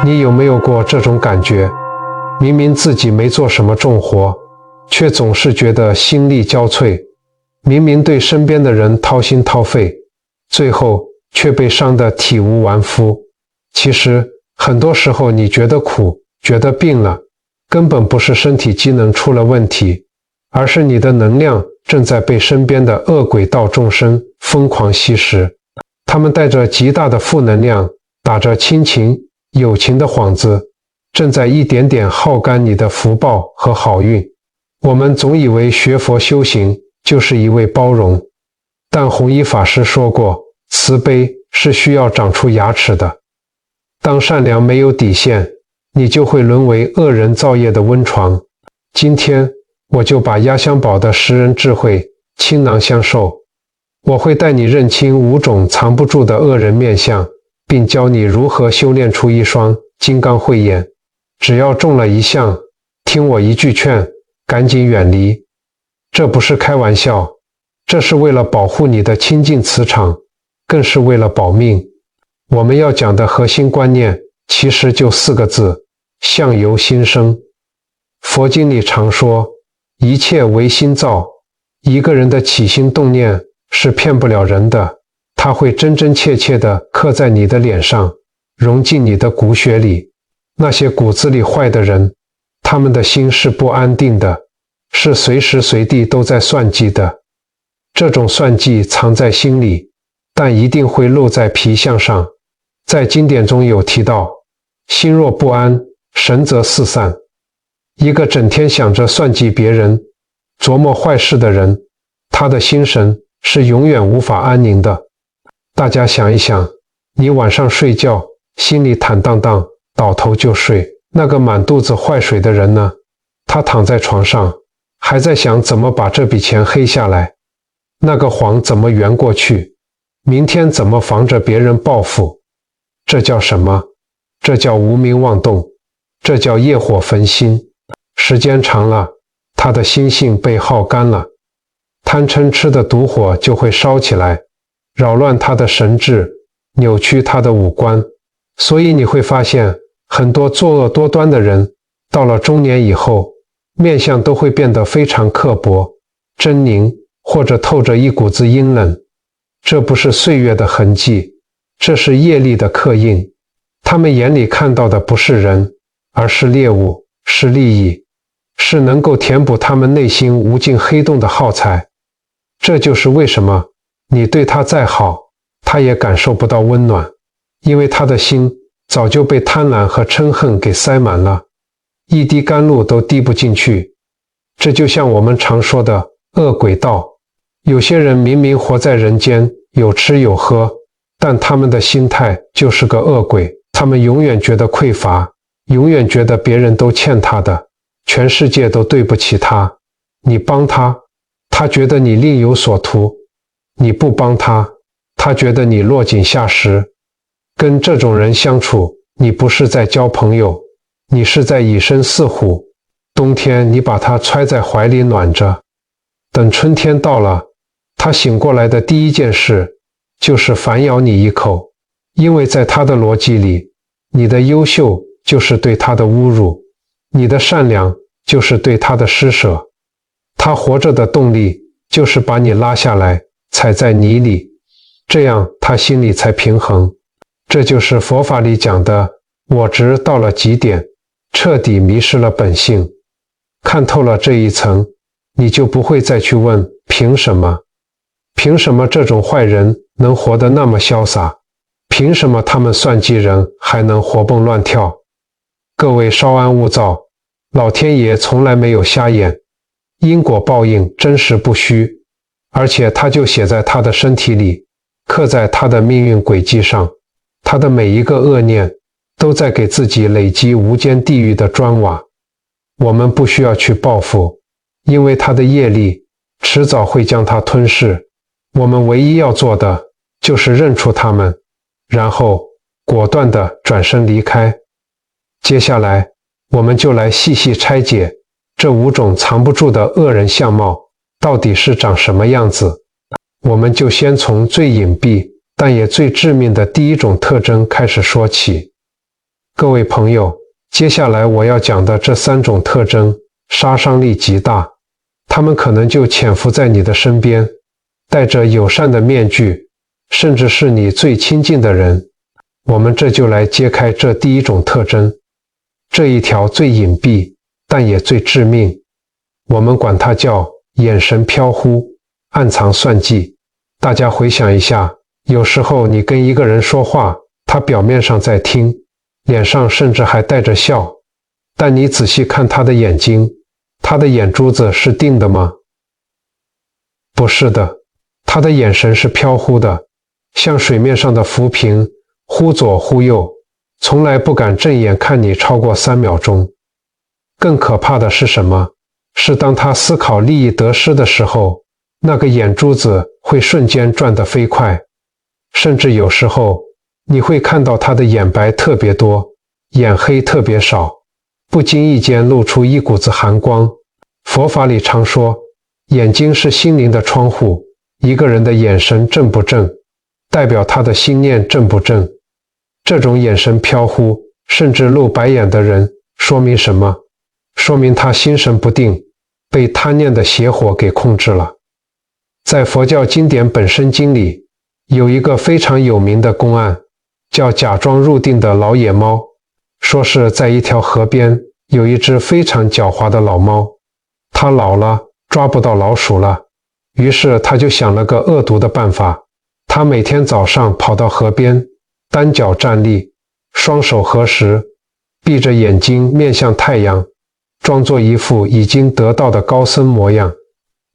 你有没有过这种感觉？明明自己没做什么重活，却总是觉得心力交瘁；明明对身边的人掏心掏肺，最后却被伤得体无完肤。其实很多时候你觉得苦，觉得病了，根本不是身体机能出了问题，而是你的能量正在被身边的恶鬼道众生疯狂吸食。他们带着极大的负能量，打着亲情、友情的幌子，正在一点点耗干你的福报和好运。我们总以为学佛修行就是一味包容，但弘一法师说过，慈悲是需要长出牙齿的。当善良没有底线，你就会沦为恶人造业的温床。今天我就把压箱宝的识人智慧倾囊相授，我会带你认清5种藏不住的恶人面相，并教你如何修炼出一双金刚慧眼。只要中了一项，听我一句劝，赶紧远离。这不是开玩笑，这是为了保护你的清净磁场，更是为了保命。我们要讲的核心观念其实就4个字：相由心生。佛经里常说，一切唯心造。一个人的起心动念是骗不了人的，它会真真切切地刻在你的脸上，融进你的骨血里。那些骨子里坏的人，他们的心是不安定的，是随时随地都在算计的。这种算计藏在心里，但一定会露在皮相上。在经典中有提到，心若不安，神则四散。一个整天想着算计别人、琢磨坏事的人，他的心神是永远无法安宁的。大家想一想，你晚上睡觉，心里坦荡荡，倒头就睡。那个满肚子坏水的人呢？他躺在床上，还在想怎么把这笔钱黑下来，那个谎怎么圆过去，明天怎么防着别人报复。这叫什么？这叫无明妄动，这叫业火焚心。时间长了，他的心性被耗干了，贪嗔痴的毒火就会烧起来，扰乱他的神智，扭曲他的五官。所以你会发现，很多作恶多端的人，到了中年以后，面相都会变得非常刻薄、狰狞，或者透着一股子阴冷。这不是岁月的痕迹，这是业力的刻印。他们眼里看到的不是人，而是猎物，是利益，是能够填补他们内心无尽黑洞的耗材。这就是为什么你对他再好，他也感受不到温暖，因为他的心早就被贪婪和嗔恨给塞满了，一滴甘露都滴不进去。这就像我们常说的恶鬼道。有些人明明活在人间，有吃有喝，但他们的心态就是个恶鬼。他们永远觉得匮乏，永远觉得别人都欠他的，全世界都对不起他。你帮他，他觉得你另有所图；你不帮他，他觉得你落井下石。跟这种人相处，你不是在交朋友，你是在以身饲虎。冬天你把他揣在怀里暖着，等春天到了，他醒过来的第一件事就是反咬你一口。因为在他的逻辑里，你的优秀就是对他的侮辱，你的善良就是对他的施舍。他活着的动力就是把你拉下来，踩在泥里，这样他心里才平衡。这就是佛法里讲的我执到了极点，彻底迷失了本性。看透了这一层，你就不会再去问凭什么？凭什么这种坏人能活得那么潇洒？凭什么他们算计人还能活蹦乱跳？各位稍安勿躁，老天爷从来没有瞎眼，因果报应真实不虚，而且它就写在他的身体里，刻在他的命运轨迹上。他的每一个恶念都在给自己累积无间地狱的砖瓦。我们不需要去报复，因为他的业力迟早会将他吞噬。我们唯一要做的就是认出他们，然后果断地转身离开。接下来我们就来细细拆解这5种藏不住的恶人相貌到底是长什么样子。我们就先从最隐蔽但也最致命的第1种特征开始说起。各位朋友，接下来我要讲的这3种特征杀伤力极大，他们可能就潜伏在你的身边，戴着友善的面具，甚至是你最亲近的人。我们这就来揭开这第1种特征，这一条最隐蔽，但也最致命。我们管它叫眼神飘忽，暗藏算计。大家回想一下，有时候你跟一个人说话，他表面上在听，脸上甚至还带着笑，但你仔细看他的眼睛，他的眼珠子是定的吗？不是的，他的眼神是飘忽的，像水面上的浮萍，忽左忽右，从来不敢正眼看你超过3秒钟。更可怕的是什么？是当他思考利益得失的时候，那个眼珠子会瞬间转得飞快，甚至有时候你会看到他的眼白特别多，眼黑特别少，不经意间露出一股子寒光。佛法里常说，眼睛是心灵的窗户，一个人的眼神正不正，代表他的心念正不正。这种眼神飘忽，甚至露白眼的人，说明什么？说明他心神不定，被贪念的邪火给控制了。在佛教经典本生经里，有一个非常有名的公案，叫假装入定的老野猫。说是在一条河边，有一只非常狡猾的老猫，它老了，抓不到老鼠了，于是他就想了个恶毒的办法。他每天早上跑到河边，单脚站立，双手合十，闭着眼睛面向太阳，装作一副已经得道的高僧模样。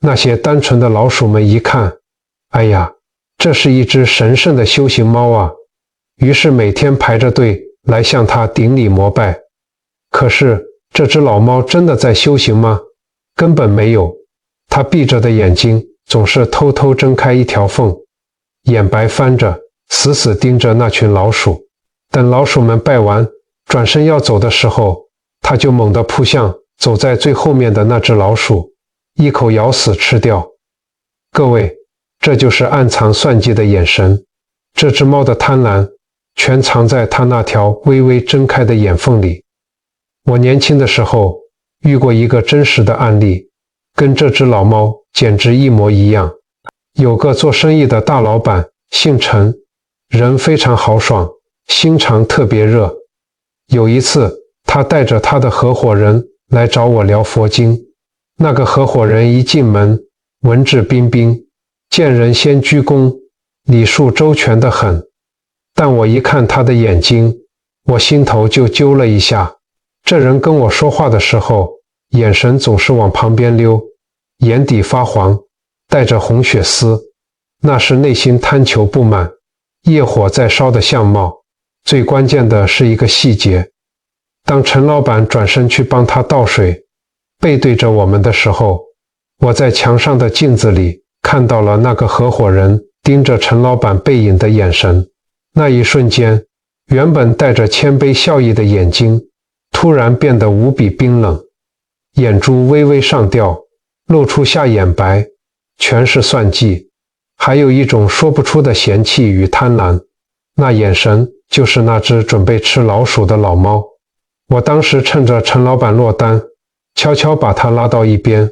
那些单纯的老鼠们一看，哎呀，这是一只神圣的修行猫啊，于是每天排着队来向它顶礼膜拜。可是这只老猫真的在修行吗？根本没有，它闭着的眼睛总是偷偷睁开一条缝，眼白翻着，死死盯着那群老鼠。等老鼠们拜完，转身要走的时候，它就猛地扑向走在最后面的那只老鼠，一口咬死吃掉。各位，这就是暗藏算计的眼神。这只猫的贪婪全藏在它那条微微睁开的眼缝里。我年轻的时候遇过一个真实的案例，跟这只老猫简直一模一样。有个做生意的大老板，姓陈，人非常豪爽，心肠特别热。有一次，他带着他的合伙人来找我聊佛经。那个合伙人一进门，文质彬彬，见人先鞠躬，礼数周全得很。但我一看他的眼睛，我心头就揪了一下。这人跟我说话的时候，眼神总是往旁边溜，眼底发黄，带着红血丝，那是内心贪求不满，业火在烧的相貌。最关键的是一个细节，当陈老板转身去帮他倒水，背对着我们的时候，我在墙上的镜子里看到了那个合伙人盯着陈老板背影的眼神。那一瞬间，原本带着谦卑笑意的眼睛突然变得无比冰冷，眼珠微微上吊，露出下眼白，全是算计，还有一种说不出的嫌弃与贪婪。那眼神就是那只准备吃老鼠的老猫。我当时趁着陈老板落单，悄悄把他拉到一边，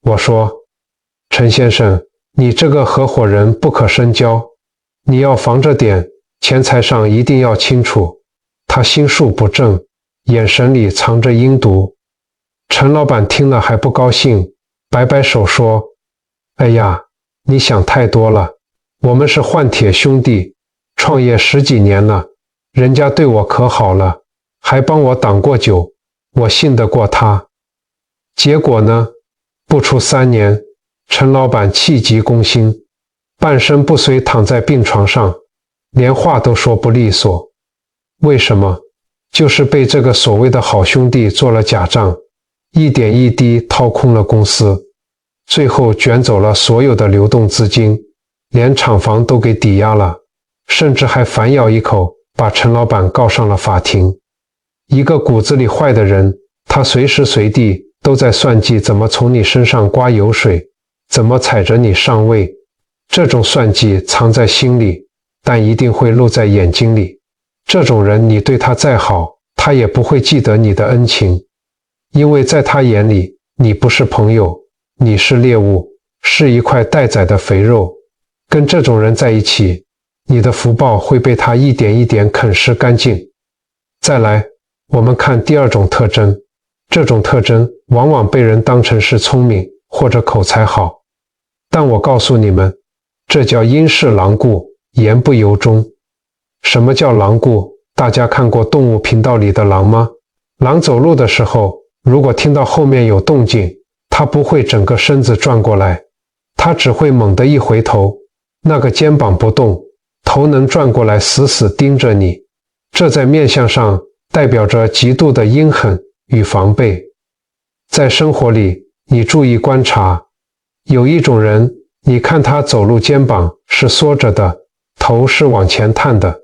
我说：陈先生，你这个合伙人不可深交，你要防着点，钱财上一定要清楚。他心术不正，眼神里藏着阴毒。陈老板听了还不高兴，摆摆手说：哎呀，你想太多了，我们是换铁兄弟，创业10几年了，人家对我可好了，还帮我挡过酒，我信得过他。结果呢，不出3年，陈老板气急攻心，半身不遂躺在病床上，连话都说不利索。为什么？就是被这个所谓的好兄弟做了假账，一点一滴掏空了公司，最后卷走了所有的流动资金，连厂房都给抵押了，甚至还反咬一口把陈老板告上了法庭。一个骨子里坏的人，他随时随地都在算计怎么从你身上刮油水，怎么踩着你上位。这种算计藏在心里，但一定会露在眼睛里。这种人你对他再好，他也不会记得你的恩情，因为在他眼里，你不是朋友，你是猎物，是一块待宰的肥肉。跟这种人在一起，你的福报会被他一点一点啃食干净。再来，我们看第二种特征，这种特征往往被人当成是聪明或者口才好，但我告诉你们，这叫因事狼顾，言不由衷。什么叫狼顾？大家看过动物频道里的狼吗？狼走路的时候，如果听到后面有动静，它不会整个身子转过来，它只会猛地一回头，那个肩膀不动，头能转过来死死盯着你。这在面相上代表着极度的阴狠与防备。在生活里，你注意观察，有一种人，你看他走路肩膀是缩着的，头是往前探的，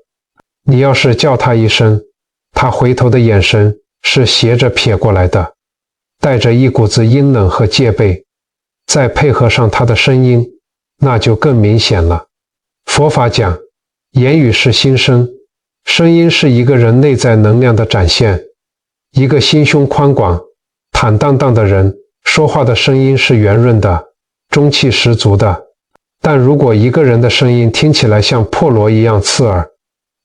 你要是叫他一声，他回头的眼神是斜着瞥过来的，带着一股子阴冷和戒备，再配合上他的声音，那就更明显了。佛法讲，言语是心声，声音是一个人内在能量的展现。一个心胸宽广、坦荡荡的人，说话的声音是圆润的，中气十足的。但如果一个人的声音听起来像破锣一样刺耳，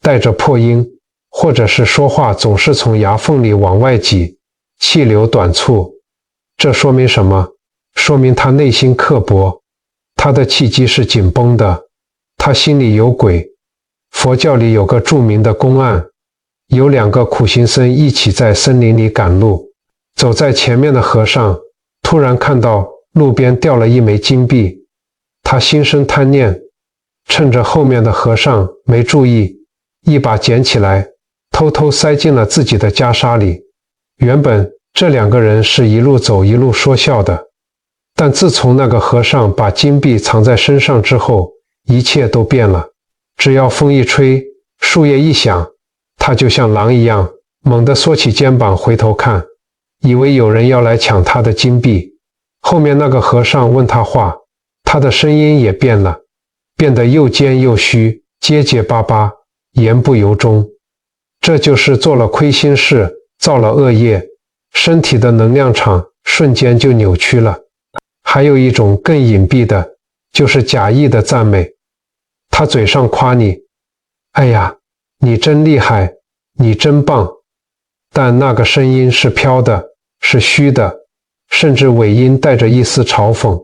带着破音，或者是说话总是从牙缝里往外挤，气流短促，这说明什么？说明他内心刻薄，他的气机是紧绷的，他心里有鬼。佛教里有个著名的公案，有两个苦行僧一起在森林里赶路，走在前面的和尚突然看到路边掉了一枚金币，他心生贪念，趁着后面的和尚没注意，一把捡起来，偷偷塞进了自己的袈裟里。原本这两个人是一路走一路说笑的，但自从那个和尚把金币藏在身上之后，一切都变了。只要风一吹，树叶一响，他就像狼一样，猛地缩起肩膀回头看，以为有人要来抢他的金币。后面那个和尚问他话，他的声音也变了，变得又尖又虚，结结巴巴，言不由衷。这就是做了亏心事，造了恶业，身体的能量场瞬间就扭曲了。还有一种更隐蔽的，就是假意的赞美。他嘴上夸你，哎呀，你真厉害，你真棒，但那个声音是飘的，是虚的，甚至尾音带着一丝嘲讽。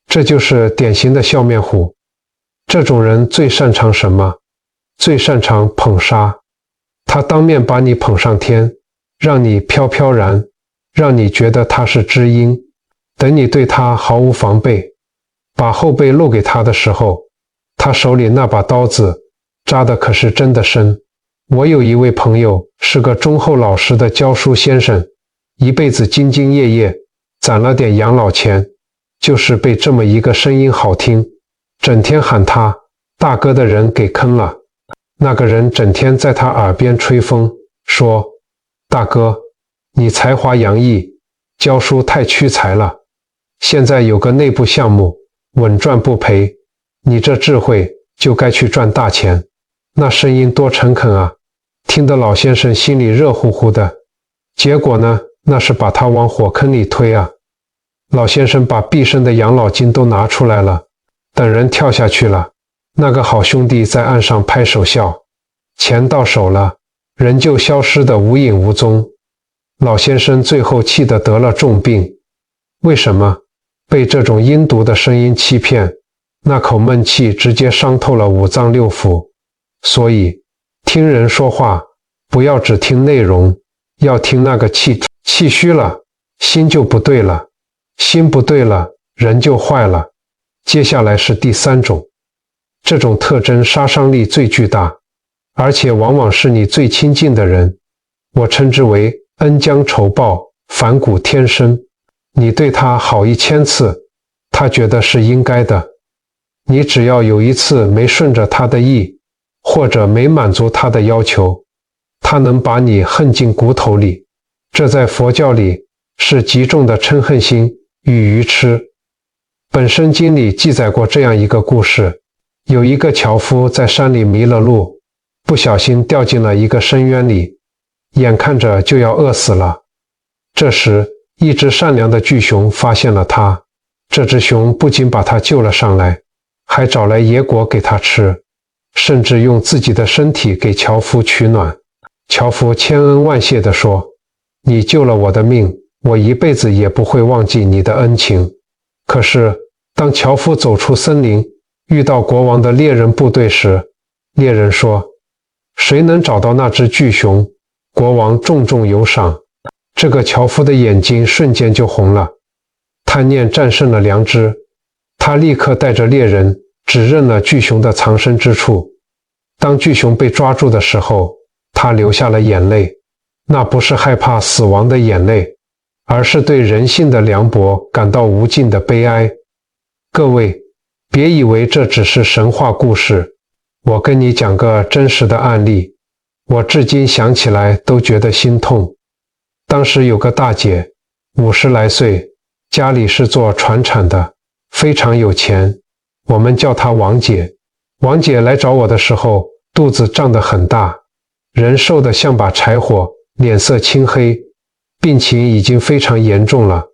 这就是典型的笑面虎。这种人最擅长什么？最擅长捧杀。他当面把你捧上天，让你飘飘然，让你觉得他是知音。等你对他毫无防备，把后背露给他的时候，他手里那把刀子扎的可是真的深。我有一位朋友是个忠厚老实的教书先生，一辈子兢兢业业，攒了点养老钱，就是被这么一个声音好听，整天喊他大哥的人给坑了。那个人整天在他耳边吹风，说，大哥，你才华洋溢，教书太屈才了，现在有个内部项目，稳赚不赔，你这智慧就该去赚大钱。那声音多诚恳啊，听得老先生心里热乎乎的。结果呢，那是把他往火坑里推啊。老先生把毕生的养老金都拿出来了，等人跳下去了，那个好兄弟在岸上拍手笑，钱到手了，人就消失得无影无踪。老先生最后气得得了重病。为什么？被这种阴毒的声音欺骗，那口闷气直接伤透了五脏六腑。所以听人说话，不要只听内容，要听那个气虚了，心就不对了，心不对了，人就坏了。接下来是第三种，这种特征杀伤力最巨大，而且往往是你最亲近的人，我称之为恩将仇报，反骨天生。你对他好1000次，他觉得是应该的。你只要有一次没顺着他的意，或者没满足他的要求，他能把你恨进骨头里。这在佛教里是极重的嗔恨心与愚痴。本生经里记载过这样一个故事，有一个樵夫在山里迷了路，不小心掉进了一个深渊里，眼看着就要饿死了。这时，一只善良的巨熊发现了他，这只熊不仅把他救了上来，还找来野果给他吃，甚至用自己的身体给樵夫取暖。樵夫千恩万谢地说：“你救了我的命，我一辈子也不会忘记你的恩情。”可是，当樵夫走出森林，遇到国王的猎人部队时，猎人说：“谁能找到那只巨熊，国王重重有赏。”这个樵夫的眼睛瞬间就红了，贪念战胜了良知，他立刻带着猎人指认了巨熊的藏身之处。当巨熊被抓住的时候，他流下了眼泪，那不是害怕死亡的眼泪，而是对人性的凉薄感到无尽的悲哀。各位，别以为这只是神话故事，我跟你讲个真实的案例，我至今想起来都觉得心痛。当时有个大姐，50来岁，家里是做船产的，非常有钱，我们叫她王姐。王姐来找我的时候，肚子胀得很大，人瘦得像把柴火，脸色青黑，病情已经非常严重了，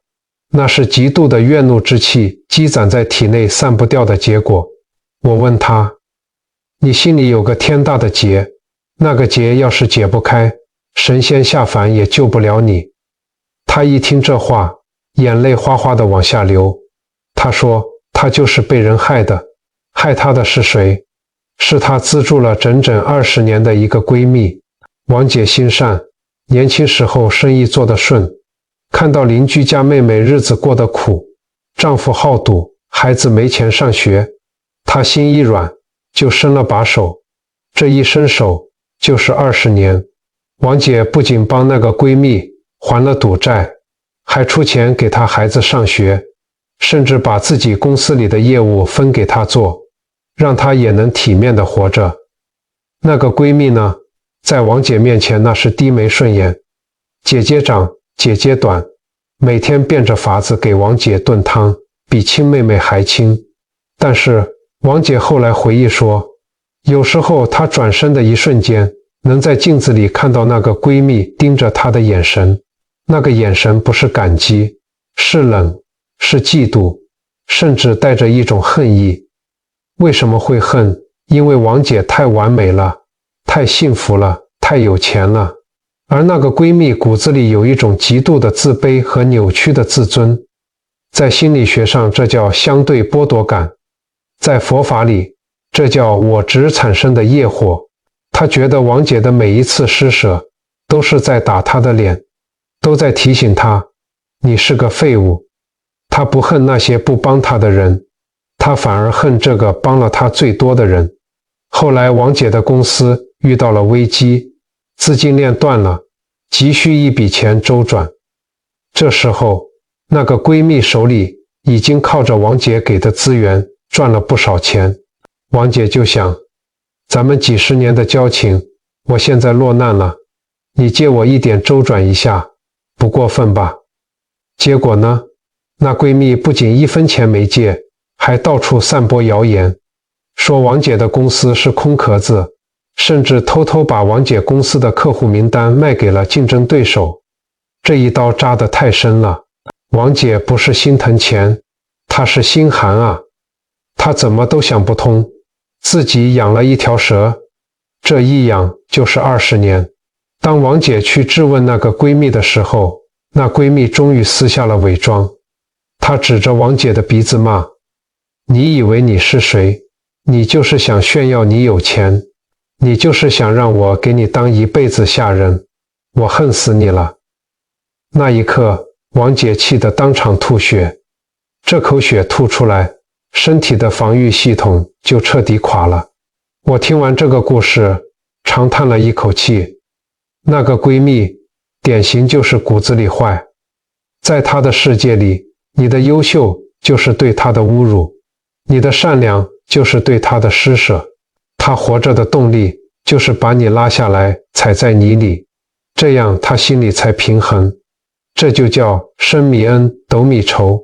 那是极度的怨怒之气积攒在体内散不掉的结果。我问她：“你心里有个天大的结，那个结要是解不开，神仙下凡也救不了你。”他一听这话，眼泪哗哗地往下流。他说他就是被人害的，害他的是谁？是他资助了整整20年的一个闺蜜。王姐心善，年轻时候生意做得顺，看到邻居家妹妹日子过得苦，丈夫好赌，孩子没钱上学，她心一软就伸了把手，这一伸手就是20年。王姐不仅帮那个闺蜜还了赌债，还出钱给她孩子上学，甚至把自己公司里的业务分给她做，让她也能体面地活着。那个闺蜜呢，在王姐面前那是低眉顺眼，姐姐长姐姐短，每天变着法子给王姐炖汤，比亲妹妹还亲。但是王姐后来回忆说，有时候她转身的一瞬间，能在镜子里看到那个闺蜜盯着她的眼神，那个眼神不是感激，是冷，是嫉妒，甚至带着一种恨意。为什么会恨？因为王姐太完美了，太幸福了，太有钱了，而那个闺蜜骨子里有一种极度的自卑和扭曲的自尊。在心理学上，这叫相对剥夺感；在佛法里，这叫我执产生的业火。她觉得王姐的每一次施舍都是在打她的脸，都在提醒她，你是个废物。她不恨那些不帮她的人，她反而恨这个帮了她最多的人。后来王姐的公司遇到了危机，资金链断了，急需一笔钱周转。这时候，那个闺蜜手里已经靠着王姐给的资源赚了不少钱。王姐就想，咱们几十年的交情，我现在落难了，你借我一点周转一下，不过分吧？结果呢，那闺蜜不仅1分钱没借，还到处散播谣言，说王姐的公司是空壳子，甚至偷偷把王姐公司的客户名单卖给了竞争对手。这一刀扎得太深了，王姐不是心疼钱，她是心寒啊！她怎么都想不通，自己养了一条蛇，这一养就是20年。当王姐去质问那个闺蜜的时候，那闺蜜终于撕下了伪装，她指着王姐的鼻子骂：“你以为你是谁？你就是想炫耀你有钱，你就是想让我给你当一辈子下人，我恨死你了。”那一刻，王姐气得当场吐血，这口血吐出来，身体的防御系统就彻底垮了。我听完这个故事，长叹了一口气。那个闺蜜，典型就是骨子里坏，在她的世界里，你的优秀就是对她的侮辱，你的善良就是对她的施舍，她活着的动力就是把你拉下来踩在泥里，这样她心里才平衡。这就叫升米恩，斗米仇，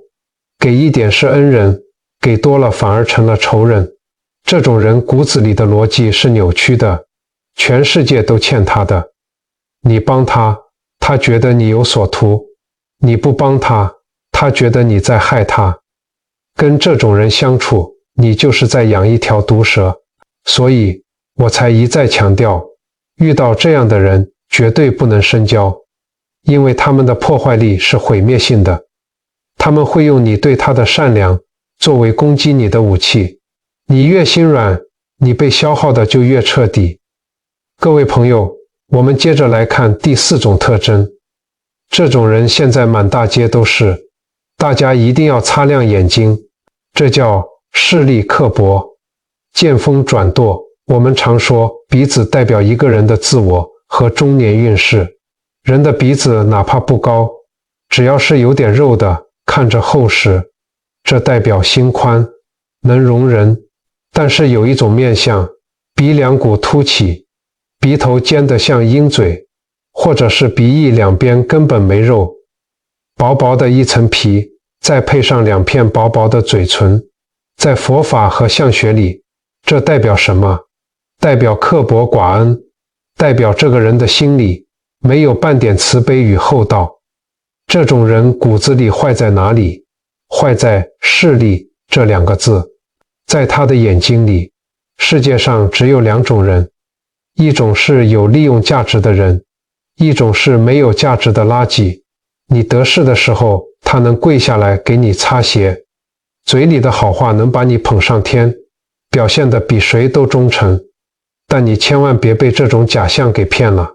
给一点是恩人，给多了反而成了仇人。这种人骨子里的逻辑是扭曲的，全世界都欠他的。你帮他，他觉得你有所图；你不帮他，他觉得你在害他。跟这种人相处，你就是在养一条毒蛇。所以我才一再强调，遇到这样的人绝对不能深交，因为他们的破坏力是毁灭性的。他们会用你对他的善良作为攻击你的武器，你越心软，你被消耗的就越彻底。各位朋友，我们接着来看第4种特征。这种人现在满大街都是，大家一定要擦亮眼睛，这叫势利刻薄、见风转舵。我们常说鼻子代表一个人的自我和中年运势，人的鼻子哪怕不高，只要是有点肉的，看着厚实，这代表心宽，能容人。但是有一种面相，鼻梁骨凸起，鼻头尖得像鹰嘴，或者是鼻翼两边根本没肉，薄薄的一层皮，再配上2片薄薄的嘴唇，在佛法和相学里，这代表什么？代表刻薄寡恩，代表这个人的心里没有半点慈悲与厚道。这种人骨子里坏在哪里？坏在势利这2个字。在他的眼睛里，世界上只有2种人，一种是有利用价值的人，一种是没有价值的垃圾。你得势的时候，他能跪下来给你擦鞋，嘴里的好话能把你捧上天，表现得比谁都忠诚。但你千万别被这种假象给骗了，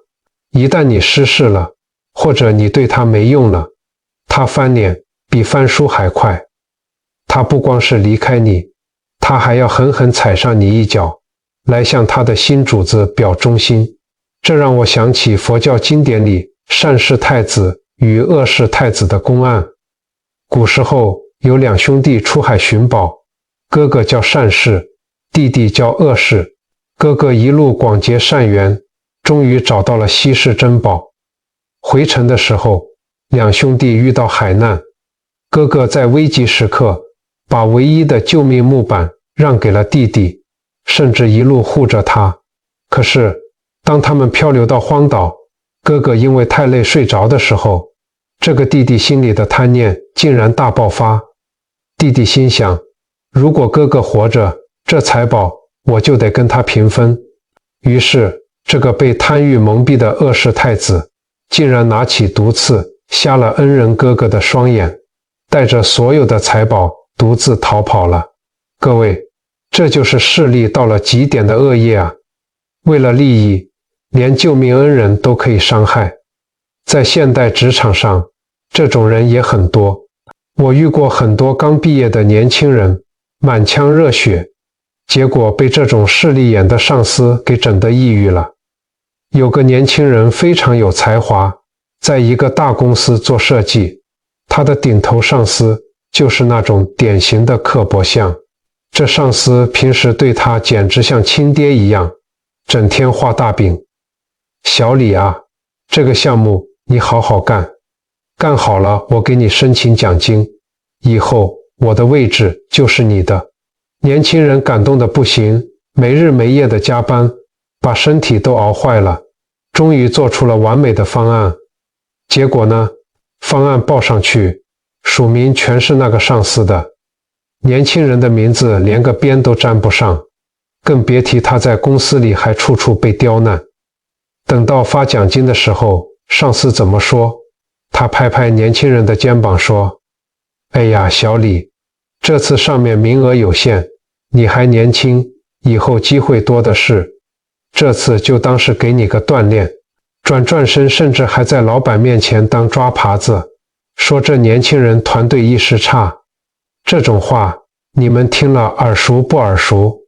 一旦你失势了，或者你对他没用了，他翻脸比翻书还快。他不光是离开你，他还要狠狠踩上你一脚，来向他的新主子表忠心。这让我想起佛教经典里善世太子与恶世太子的公案。古时候有2兄弟出海寻宝，哥哥叫善世，弟弟叫恶世。哥哥一路广结善缘，终于找到了稀世珍宝。回程的时候，2兄弟遇到海难，哥哥在危急时刻把唯一的救命木板让给了弟弟，甚至一路护着他。可是当他们漂流到荒岛，哥哥因为太累睡着的时候，这个弟弟心里的贪念竟然大爆发。弟弟心想，如果哥哥活着，这财宝我就得跟他平分。于是这个被贪欲蒙蔽的恶世太子竟然拿起毒刺瞎了恩人哥哥的双眼，带着所有的财宝独自逃跑了。各位，这就是势利到了极点的恶业啊！为了利益，连救命恩人都可以伤害。在现代职场上，这种人也很多。我遇过很多刚毕业的年轻人，满腔热血，结果被这种势利眼的上司给整得抑郁了。有个年轻人非常有才华，在一个大公司做设计，他的顶头上司就是那种典型的刻薄相。这上司平时对他简直像亲爹一样，整天画大饼。小李啊，这个项目你好好干，干好了我给你申请奖金，以后我的位置就是你的。年轻人感动得不行，没日没夜的加班，把身体都熬坏了，终于做出了完美的方案。结果呢，方案报上去，署名全是那个上司的，年轻人的名字连个边都沾不上，更别提他在公司里还处处被刁难。等到发奖金的时候，上司怎么说？他拍拍年轻人的肩膀说：哎呀，小李，这次上面名额有限，你还年轻，以后机会多的是，这次就当是给你个锻炼。转身甚至还在老板面前当抓耙子，说这年轻人团队意识差。这种话你们听了耳熟不耳熟？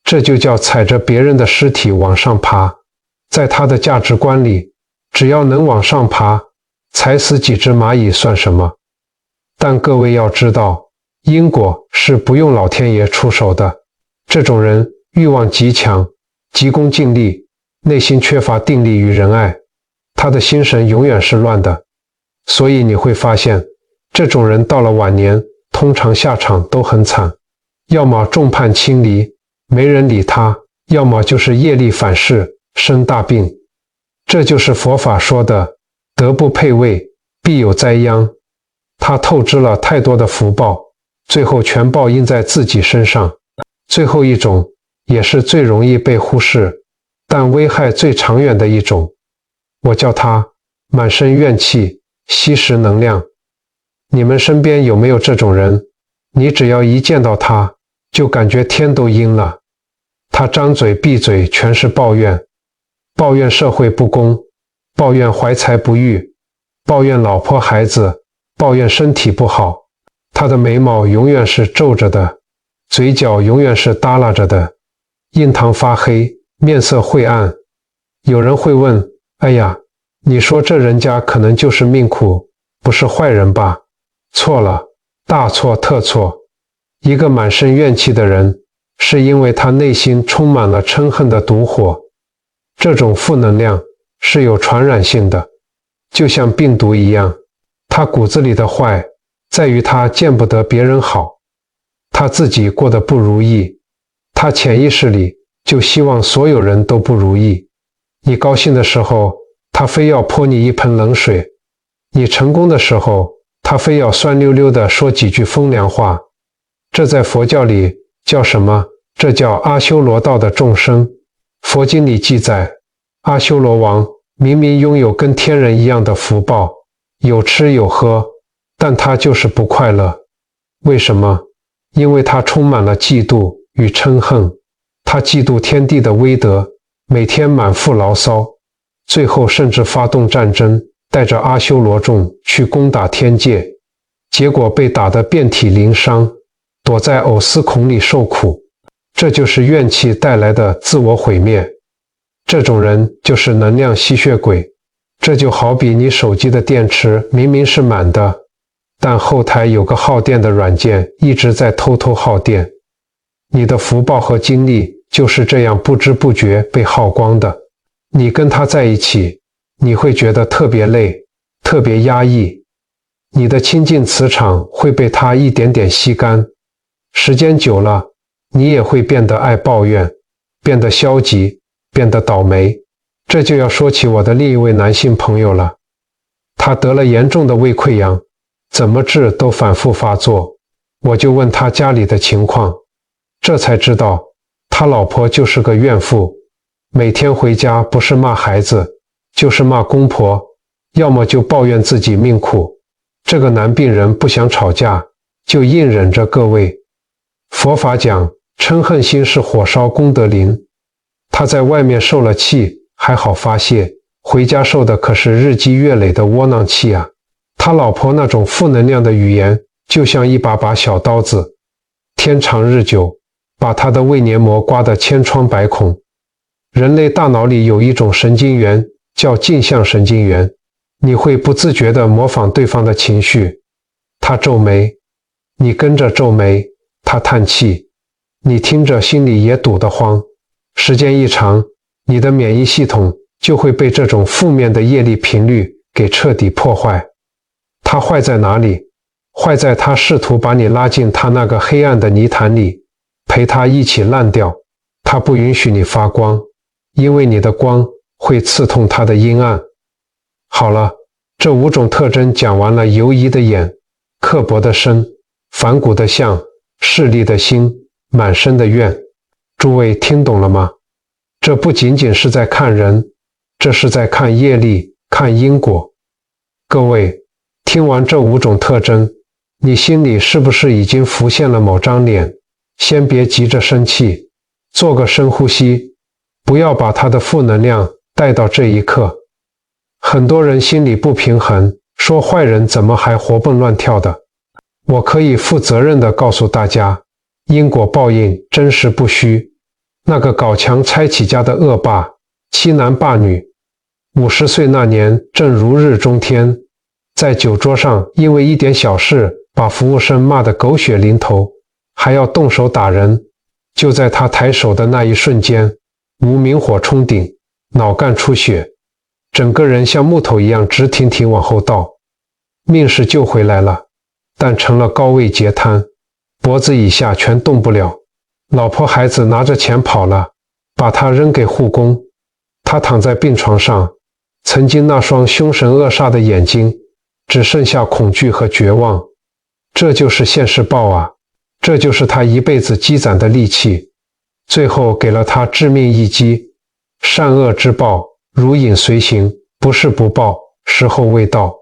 这就叫踩着别人的尸体往上爬。在他的价值观里，只要能往上爬，踩死几只蚂蚁算什么？但各位要知道，因果是不用老天爷出手的。这种人欲望极强，急功近利，内心缺乏定力与仁爱，他的心神永远是乱的。所以你会发现，这种人到了晚年，通常下场都很惨，要么众叛亲离，没人理他，要么就是业力反噬，生大病。这就是佛法说的德不配位，必有灾殃。他透支了太多的福报，最后全报应在自己身上。最后一种也是最容易被忽视，但危害最长远的一种，我叫它满身怨气，吸食能量。你们身边有没有这种人？你只要一见到他，就感觉天都阴了。他张嘴闭嘴全是抱怨，抱怨社会不公，抱怨怀才不遇，抱怨老婆孩子，抱怨身体不好。他的眉毛永远是皱着的，嘴角永远是耷拉着的，印堂发黑，面色晦暗。有人会问，哎呀，你说这人家可能就是命苦，不是坏人吧？错了，大错特错。一个满身怨气的人，是因为他内心充满了嗔恨的毒火。这种负能量是有传染性的，就像病毒一样，他骨子里的坏在于他见不得别人好，他自己过得不如意，他潜意识里就希望所有人都不如意。你高兴的时候，他非要泼你一盆冷水；你成功的时候，他非要酸溜溜地说几句风凉话。这在佛教里叫什么？这叫阿修罗道的众生。佛经里记载，阿修罗王明明拥有跟天人一样的福报，有吃有喝，但他就是不快乐。为什么？因为他充满了嫉妒与嗔恨，他嫉妒天地的威德，每天满腹牢骚，最后甚至发动战争，带着阿修罗众去攻打天界，结果被打得遍体鳞伤，躲在藕丝孔里受苦。这就是怨气带来的自我毁灭。这种人就是能量吸血鬼。这就好比你手机的电池明明是满的，但后台有个耗电的软件一直在偷偷耗电。你的福报和精力就是这样不知不觉被耗光的。你跟他在一起，你会觉得特别累，特别压抑。你的清净磁场会被他一点点吸干，时间久了，你也会变得爱抱怨，变得消极，变得倒霉。这就要说起我的另一位男性朋友了。他得了严重的胃溃疡，怎么治都反复发作。我就问他家里的情况，这才知道他老婆就是个怨妇，每天回家不是骂孩子，就是骂公婆，要么就抱怨自己命苦。这个男病人不想吵架，就硬忍着。各位，佛法讲嗔恨心是火烧功德林，他在外面受了气还好发泄，回家受的可是日积月累的窝囊气啊。他老婆那种负能量的语言就像一把把小刀子，天长日久，把他的胃黏膜刮得千疮百孔。人类大脑里有一种神经元叫镜像神经元，你会不自觉地模仿对方的情绪。他皱眉，你跟着皱眉；他叹气，你听着心里也堵得慌。时间一长，你的免疫系统就会被这种负面的业力频率给彻底破坏。它坏在哪里？坏在他试图把你拉进他那个黑暗的泥潭里，陪他一起烂掉。他不允许你发光，因为你的光会刺痛他的阴暗。好了，这5种特征讲完了。犹疑的眼，刻薄的身，反骨的相，势利的心，满身的怨。诸位听懂了吗？这不仅仅是在看人，这是在看业力，看因果。各位，听完这5种特征，你心里是不是已经浮现了某张脸？先别急着生气，做个深呼吸，不要把他的负能量带到这一刻。很多人心里不平衡，说坏人怎么还活蹦乱跳的？我可以负责任地告诉大家，因果报应真实不虚。那个搞强拆起家的恶霸，欺男霸女，50岁那年正如日中天，在酒桌上因为一点小事把服务生骂得狗血淋头，还要动手打人。就在他抬手的那一瞬间，无名火冲顶，脑干出血，整个人像木头一样直挺挺往后倒。命是救回来了，但成了高位截瘫，脖子以下全动不了。老婆孩子拿着钱跑了，把他扔给护工。他躺在病床上，曾经那双凶神恶煞的眼睛，只剩下恐惧和绝望。这就是现世报啊，这就是他一辈子积攒的戾气，最后给了他致命一击。善恶之报，如影随形，不是不报，时候未到。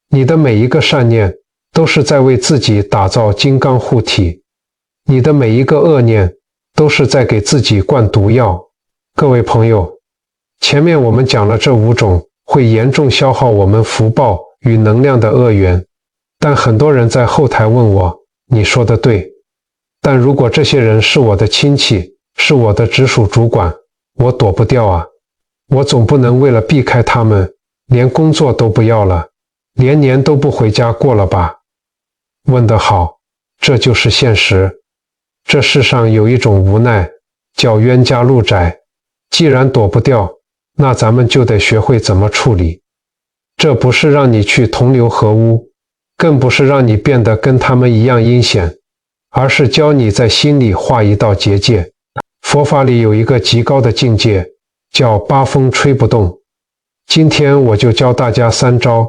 你的每一个善念，都是在为自己打造金刚护体，你的每一个恶念，都是在给自己灌毒药。各位朋友，前面我们讲了这5种会严重消耗我们福报与能量的恶缘，但很多人在后台问我，你说的对，但如果这些人是我的亲戚，是我的直属主管，我躲不掉啊，我总不能为了避开他们，连工作都不要了，连年都不回家过了吧？问得好，这就是现实。这世上有一种无奈，叫冤家路窄，既然躲不掉，那咱们就得学会怎么处理。这不是让你去同流合污，更不是让你变得跟他们一样阴险，而是教你在心里画一道结界。佛法里有一个极高的境界，叫八风吹不动。今天我就教大家3招，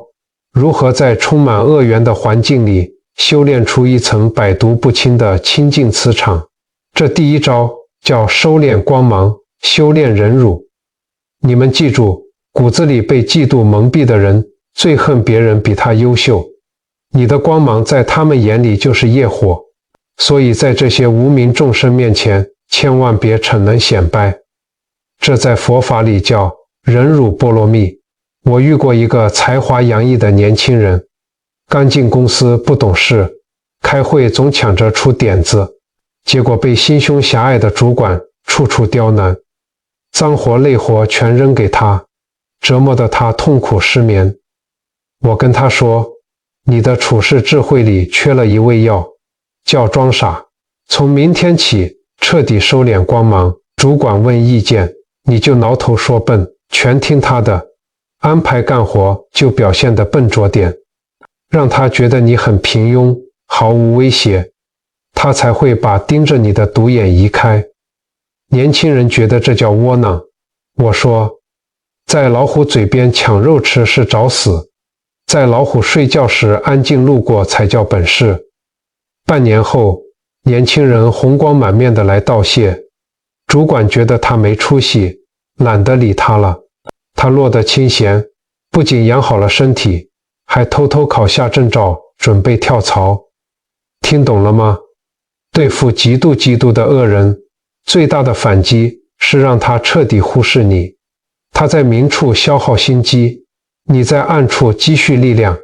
如何在充满恶缘的环境里修炼出一层百毒不侵的清净磁场。这第1招叫收敛光芒，修炼忍辱。你们记住，骨子里被嫉妒蒙蔽的人，最恨别人比他优秀。你的光芒在他们眼里就是业火，所以在这些无名众生面前，千万别逞能显摆。这在佛法里叫忍辱波罗蜜。我遇过一个才华洋溢的年轻人，刚进公司不懂事，开会总抢着出点子，结果被心胸狭隘的主管处处刁难，脏活累活全扔给他，折磨得他痛苦失眠。我跟他说，你的处世智慧里缺了一味药，叫装傻。从明天起彻底收敛光芒，主管问意见，你就挠头说笨，全听他的，安排干活就表现得笨拙点，让他觉得你很平庸，毫无威胁，他才会把盯着你的独眼移开。年轻人觉得这叫窝囊。我说，在老虎嘴边抢肉吃是找死，在老虎睡觉时安静路过才叫本事。半年后，年轻人红光满面的来道谢，主管觉得他没出息，懒得理他了。他落得清闲，不仅养好了身体，还偷偷考下证照，准备跳槽。听懂了吗？对付极度的恶人，最大的反击是让他彻底忽视你。他在明处消耗心机，你在暗处积蓄力量。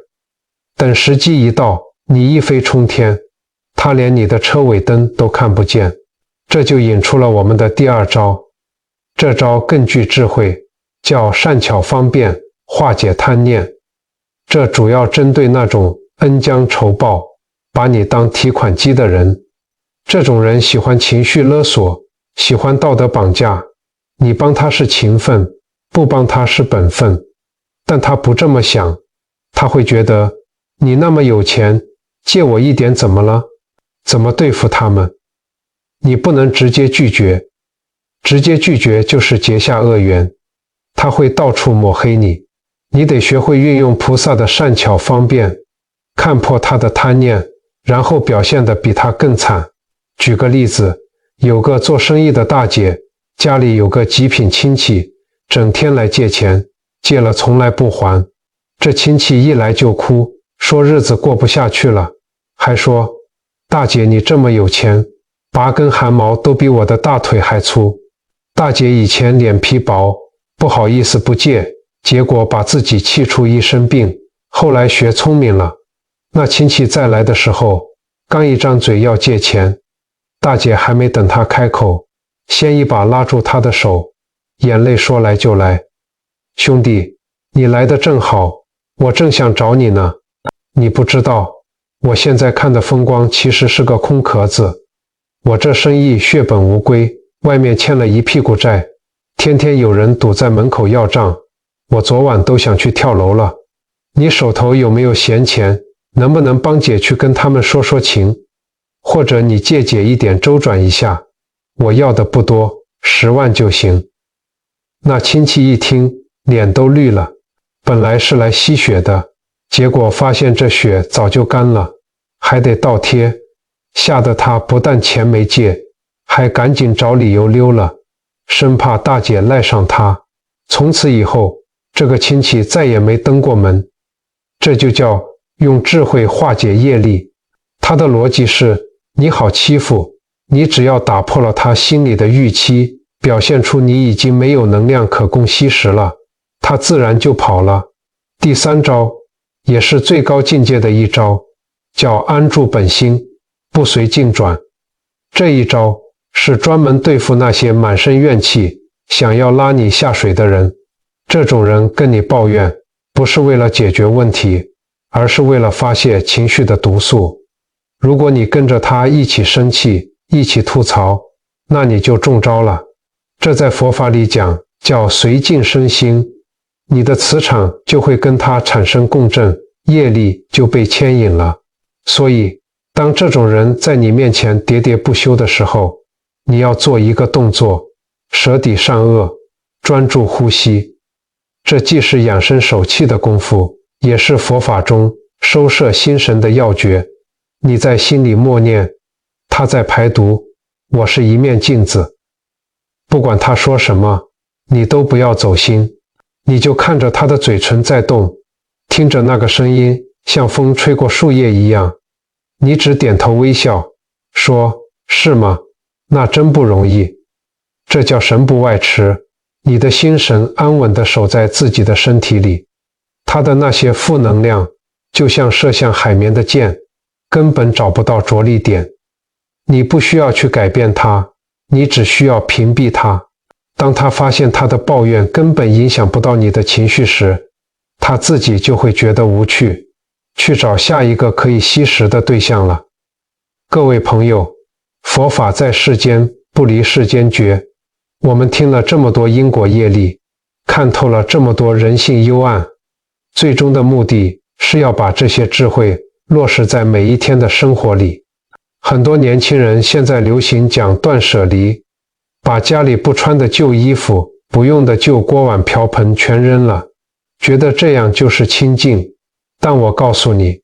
等时机一到，你一飞冲天，他连你的车尾灯都看不见。这就引出了我们的第2招。这招更具智慧，叫善巧方便，化解贪念。这主要针对那种恩将仇报，把你当提款机的人。这种人喜欢情绪勒索，喜欢道德绑架，你帮他是情分，不帮他是本分。但他不这么想，他会觉得你那么有钱，借我一点怎么了？怎么对付他们？你不能直接拒绝，直接拒绝就是结下恶缘，他会到处抹黑你。你得学会运用菩萨的善巧方便，看破他的贪念，然后表现得比他更惨。举个例子，有个做生意的大姐，家里有个极品亲戚，整天来借钱，借了从来不还。这亲戚一来就哭，说日子过不下去了，还说，大姐你这么有钱，8根汗毛都比我的大腿还粗。大姐以前脸皮薄，不好意思不借，结果把自己气出一身病。后来学聪明了，那亲戚再来的时候，刚一张嘴要借钱，大姐还没等他开口，先一把拉住他的手，眼泪说来就来。兄弟，你来得正好，我正想找你呢。你不知道，我现在看的风光其实是个空壳子。我这生意血本无归，外面欠了一屁股债，天天有人堵在门口要账，我昨晚都想去跳楼了。你手头有没有闲钱？能不能帮姐去跟他们说说情？或者你借姐一点周转一下，我要的不多，10万就行。那亲戚一听，脸都绿了，本来是来吸血的，结果发现这血早就干了，还得倒贴，吓得他不但钱没借，还赶紧找理由溜了，生怕大姐赖上他。从此以后，这个亲戚再也没登过门。这就叫用智慧化解业力。他的逻辑是，你好欺负，你只要打破了他心里的预期，表现出你已经没有能量可供吸食了，他自然就跑了。第三招，也是最高境界的一招，叫安住本心，不随境转。这一招是专门对付那些满身怨气，想要拉你下水的人。这种人跟你抱怨，不是为了解决问题，而是为了发泄情绪的毒素。如果你跟着他一起生气，一起吐槽，那你就中招了。这在佛法里讲叫随境生心，你的磁场就会跟他产生共振，业力就被牵引了。所以当这种人在你面前喋喋不休的时候，你要做一个动作，舍抵善恶，专注呼吸。这既是养生守气的功夫，也是佛法中收摄心神的要诀。你在心里默念，他在排毒，我是一面镜子。不管他说什么，你都不要走心，你就看着他的嘴唇在动，听着那个声音像风吹过树叶一样，你只点头微笑，说是吗？那真不容易。这叫神不外驰，你的心神安稳地守在自己的身体里，他的那些负能量就像射向海绵的箭，根本找不到着力点。你不需要去改变他，你只需要屏蔽他。当他发现他的抱怨根本影响不到你的情绪时，他自己就会觉得无趣，去找下一个可以吸食的对象了。各位朋友，佛法在世间，不离世间觉。我们听了这么多因果业力，看透了这么多人性幽暗，最终的目的是要把这些智慧落实在每一天的生活里。很多年轻人现在流行讲断舍离，把家里不穿的旧衣服、不用的旧锅碗瓢盆全扔了，觉得这样就是清净。但我告诉你，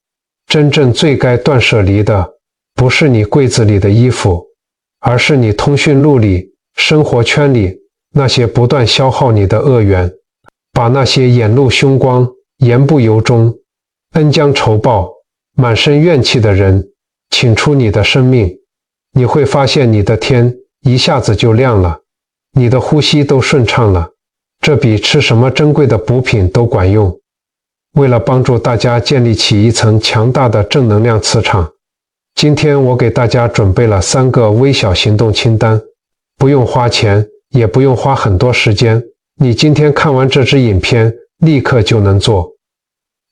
真正最该断舍离的，不是你柜子里的衣服，而是你通讯录里、生活圈里那些不断消耗你的恶缘。把那些眼露凶光、言不由衷、恩将仇报、满身怨气的人请出你的生命，你会发现你的天一下子就亮了，你的呼吸都顺畅了，这比吃什么珍贵的补品都管用。为了帮助大家建立起一层强大的正能量磁场，今天我给大家准备了3个微小行动清单，不用花钱，也不用花很多时间，你今天看完这支影片，立刻就能做。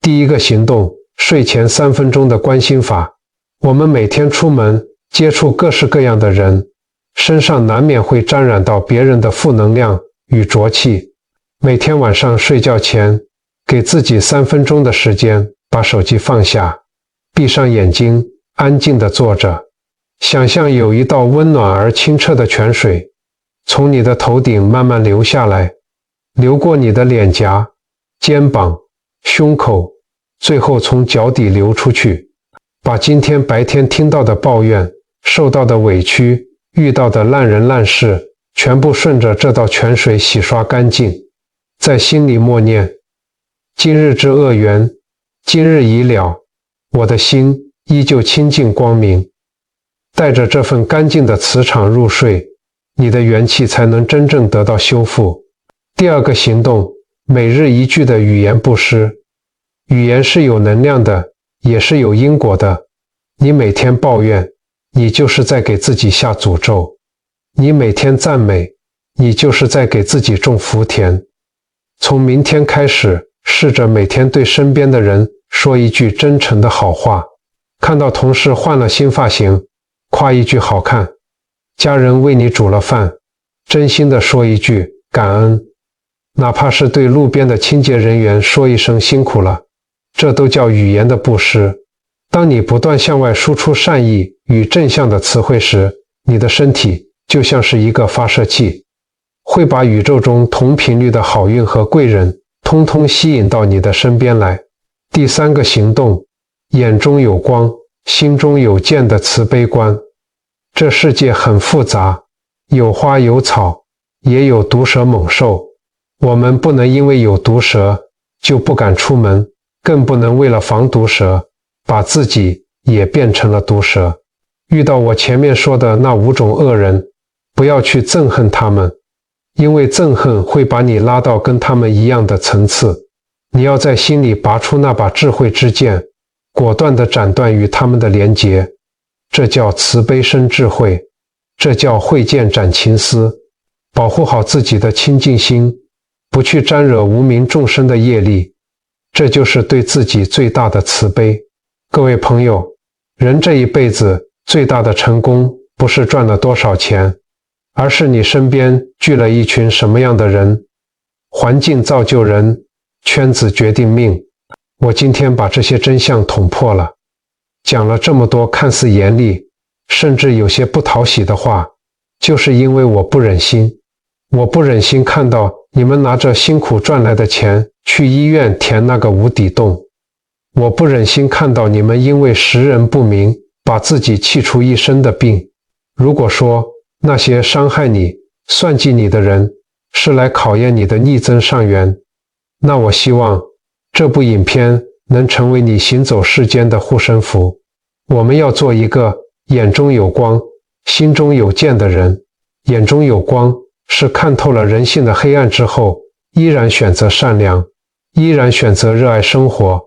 第一个行动，睡前3分钟的观心法。我们每天出门接触各式各样的人，身上难免会沾染到别人的负能量与浊气。每天晚上睡觉前，给自己3分钟的时间，把手机放下，闭上眼睛，安静地坐着，想象有一道温暖而清澈的泉水，从你的头顶慢慢流下来，流过你的脸颊、肩膀、胸口，最后从脚底流出去。把今天白天听到的抱怨、受到的委屈、遇到的烂人烂事，全部顺着这道泉水洗刷干净。在心里默念：今日之恶缘，今日已了，我的心依旧清净光明。带着这份干净的磁场入睡，你的元气才能真正得到修复。第二个行动，每日一句的语言布施。语言是有能量的，也是有因果的。你每天抱怨，你就是在给自己下诅咒；你每天赞美，你就是在给自己种福田。从明天开始，试着每天对身边的人说一句真诚的好话。看到同事换了新发型，夸一句好看；家人为你煮了饭，真心的说一句感恩。哪怕是对路边的清洁人员说一声辛苦了，这都叫语言的布施。当你不断向外输出善意与正向的词汇时，你的身体就像是一个发射器，会把宇宙中同频率的好运和贵人通通吸引到你的身边来。第三个行动，眼中有光，心中有剑的慈悲观。这世界很复杂，有花有草，也有毒蛇猛兽。我们不能因为有毒蛇就不敢出门，更不能为了防毒蛇把自己也变成了毒蛇。遇到我前面说的那5种恶人，不要去憎恨他们，因为憎恨会把你拉到跟他们一样的层次。你要在心里拔出那把智慧之剑，果断地斩断与他们的连结。这叫慈悲生智慧，这叫慧剑斩情丝。保护好自己的清净心，不去沾惹无名众生的业力，这就是对自己最大的慈悲。各位朋友，人这一辈子最大的成功不是赚了多少钱，而是你身边聚了一群什么样的人。环境造就人，圈子决定命。我今天把这些真相捅破了，讲了这么多看似严厉，甚至有些不讨喜的话，就是因为我不忍心。我不忍心看到你们拿着辛苦赚来的钱去医院填那个无底洞。我不忍心看到你们因为识人不明，把自己气出一身的病。如果说那些伤害你、算计你的人是来考验你的逆增上缘，那我希望这部影片能成为你行走世间的护身符。我们要做一个眼中有光、心中有剑的人。眼中有光是看透了人性的黑暗之后，依然选择善良，依然选择热爱生活。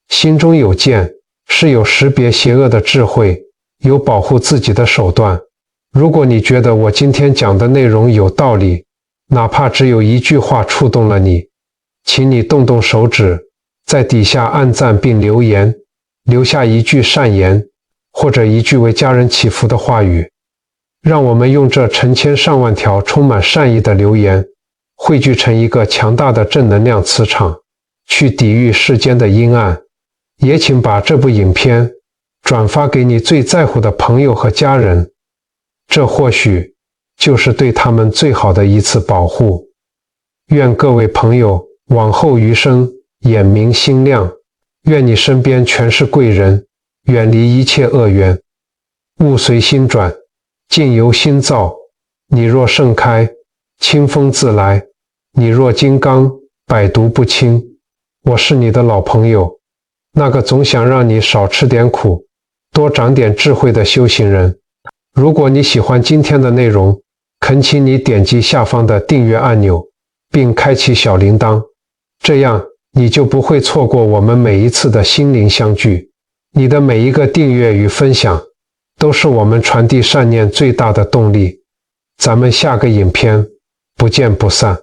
心中有剑是有识别邪恶的智慧，有保护自己的手段。如果你觉得我今天讲的内容有道理，哪怕只有一句话触动了你，请你动动手指，在底下按赞并留言，留下一句善言，或者一句为家人祈福的话语。让我们用这成千上万条充满善意的留言，汇聚成一个强大的正能量磁场，去抵御世间的阴暗。也请把这部影片转发给你最在乎的朋友和家人，这或许就是对他们最好的一次保护。愿各位朋友往后余生眼明心亮，愿你身边全是贵人，远离一切恶缘。物随心转，境由心造。你若盛开，清风自来；你若金刚，百毒不侵。我是你的老朋友，那个总想让你少吃点苦，多长点智慧的修行人。如果你喜欢今天的内容，恳请你点击下方的订阅按钮，并开启小铃铛，这样你就不会错过我们每一次的心灵相聚。你的每一个订阅与分享，都是我们传递善念最大的动力。咱们下个影片不见不散。